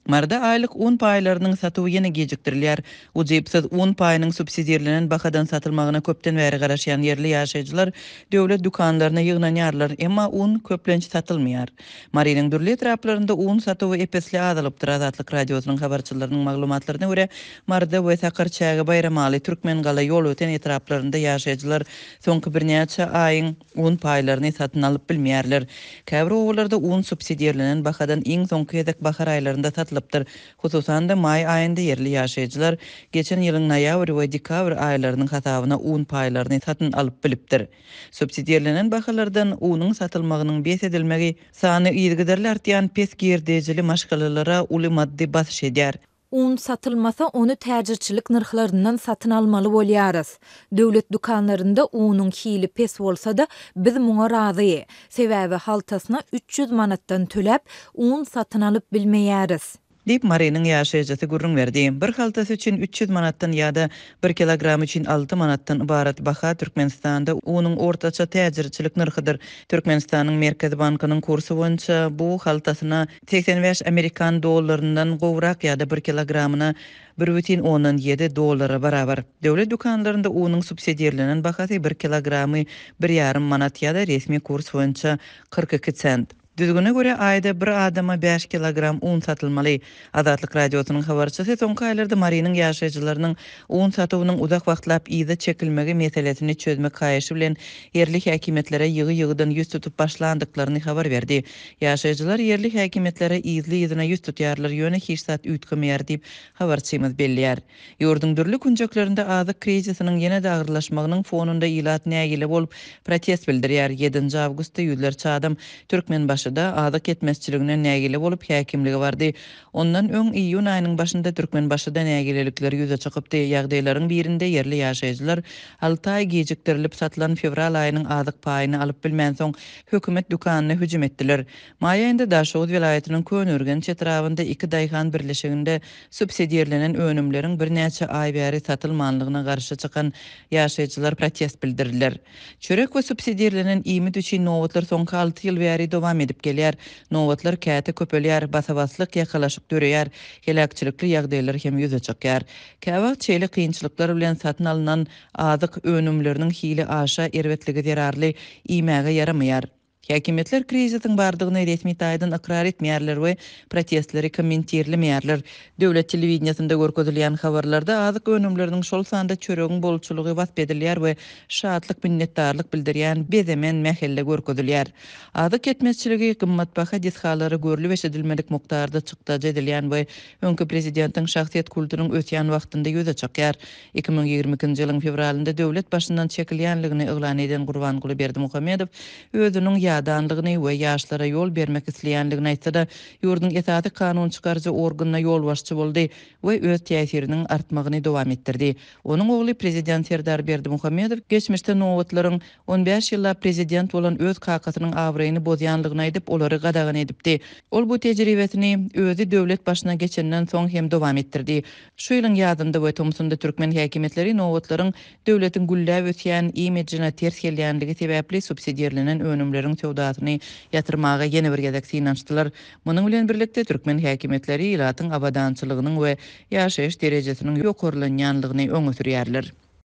Marda aylık un paylarının satığı yine geciktirilýär. Ujypsyz un paýynyň subsidiýerlenen bakadan satylmagyna köpden bäri garaşýan yerli ýaşaýjylar döwlet dukanlaryna ýygnanýarlar, emma un köplenç satylmaýar. Mariniň dürli etraplarynda un satywy epesli azalypdyr. Azatlyk radiosynyň habarçylarynyň maglumatlaryna görä, Marda we Sakarçagy bayramaly Türkmen gala ýol öten etraplarynda ýaşaýjylar soňky birnäçe aýyň un paýlaryny satyn alyp bilmeýärler. Käbir owullarda un subsidiýerlenen bakadan iň soňky edek bahar aýlarynda satılıpdyr. Hususan da may ayında yerli yaşayıcılar geçen ýylyň noýabr we dekabr aýlarynyň hasabyna un paýlaryny satyn alyp bilipdir. Subsidiýerlenen bahalardan unyň satylmagynyň besedilmegi sany ýygyderli artýan pes girdejili maşgalalara uly maddi basyş edýär. Un satılmasa onu täjirçilik narxlarından satın almaly bolýarys. Döwlet dukanlarında unyň hili pes bolsa da biz muňa razy. Sebäbi haltasyna 300 manatdan töläp un satyn alyp bilmeýäris. Dip Mariniň ýaşaýjysy gurrun berdi. Bir haltasy üçin 300 manatdan ýa-da 1 kilogram üçin 6 manatdan ibarat baha Türkmenistanda unyň ortaça täjirçilik narxydyr. Türkmenistanyň Merkezi Bankynyň kursy boýunça bu haltasyna 85 Amerikan dollarynyň gowrak ýa-da 1 kilogramyna 1,7 dollara barabar. Döwlet dukanlarynda unyň subsidiýerlenen bahasy 1 kilogramy 1,5 manat ýa-da resmi kurs boýunça 42 sent. Düzgüne göre ayda bir adama 5 kilogram un satılmaly. Azatlyk radiosynyň habarçysy soňky aýlarda Mariniň ýaşaýjylarynyň un satywynyň uzak wagtlap ýyda çekilmegi meselesini çözmek haýaşy bilen yerli häkimetlere ýygy-ýygydan ýüz tutup başlandyklaryny habar berdi. Ýaşaýjylar yerli häkimetlere ýyzy-ýyzyna ýüz tutýarlar ýöne hiç zat üýtgemeýär diýip habarçymyz belliýär. Ýurdun dürli kunjaklarynda azyk krizisiniň ýene-de agyrlaşmagynyň fonunda ýylat nägile bolup protest bildirýär. 7 awgustda ýüzlerçe adam Türkmen da azyk etmezçiligine nägile bolup häkimligi bardy. Ondan öň iýun aýynyň başynda Türkmen başyda nägilelikler ýüze çykypdy. Ýagdaýlaryň birinde yerli ýaşaýjylar 6 aý gejikdirilip satylan fevral aýynyň azyk paýyny alyp bilmän soň hökümet dukanyna hüjüm etdiler. May aýynda Daşowut vilayatynyň Könürgen çetrabynda 2 daýhan birleşiginde subsidiýerlenen önümleriň birnäçe aý bäri satylmanlygyna garşy çykan ýaşaýjylar protest bildirdiler. Çörek we subsidiýerlenen iýmit üçin nowatlar soňky 6 ýyl bäri dowam edip gelýär. Nowatlar käte köpelýär, basabaslyk ýakalaşyp döreýär, helakçylykly ýagdaýlar hem ýüze çykýar. Käwagt çeýle kynçylyklar bilen satyn alynan azyk önümleriniň hili aşa erwetligi derarly iýmäge yaramaýar. Häkimetler krizisiň bardygyny resmi taýdan ikrar etmeýärler we protestleri kommentirlemeýärler. Döwlet telewizionyasynda görkezilýän habarlarda azyk önümleriniň şol sanda çöregiň bolçulugy wasp edilýär we şatlyk minnetdarlyk bildirýän bezemen mähelle görkezilýär. Azyk etmezçiligi gymmatbaha dishalary görülip eşidilmelik mukdarda çykdaja edilýän we öňkü prezidentiň şahsiýet kulturynyň ötýän wagtynda ýüze çykýar. 2022-nji ýylyň fevralynda döwlet başyndan çekilýänligini eglan eden Gurbanguly Berdimuhammedow özüniň ýadanlygyny we ýaşlara ýol bermek isleýänligini aýtsa da, ýurdun esasy kanun çykarjy organyna ýol başçy boldy we öz täsiriniň artmagyny dowam etdirdi. Onuň ogly prezident Serdar Berdimuhammedow geçmişde nowatlaryň 15 ýylla prezident bolan öz kakasynyň awraýyny bozýanlygyny aýdyp olary gadagan edipdi. Ol bu tejribesini özü döwlet başyna geçenden soň hem dowam etdirdi. Şu ýylyň ýazynda we Tomsunda türkmen häkimetleri nowatlaryň döwletiň gülläp ötýän imidjine ters gelýänligi sebäpli subsidiýerlenen önümleriň tewdatyny ýatyrmaga ýene bir gezek synançdylar. Munyň bilen birlikde türkmen häkimetleri ýylatyň abadançylygynyň we ýaşaýyş derejesiniň ýokurlanýanlygyny öňe sürýärler.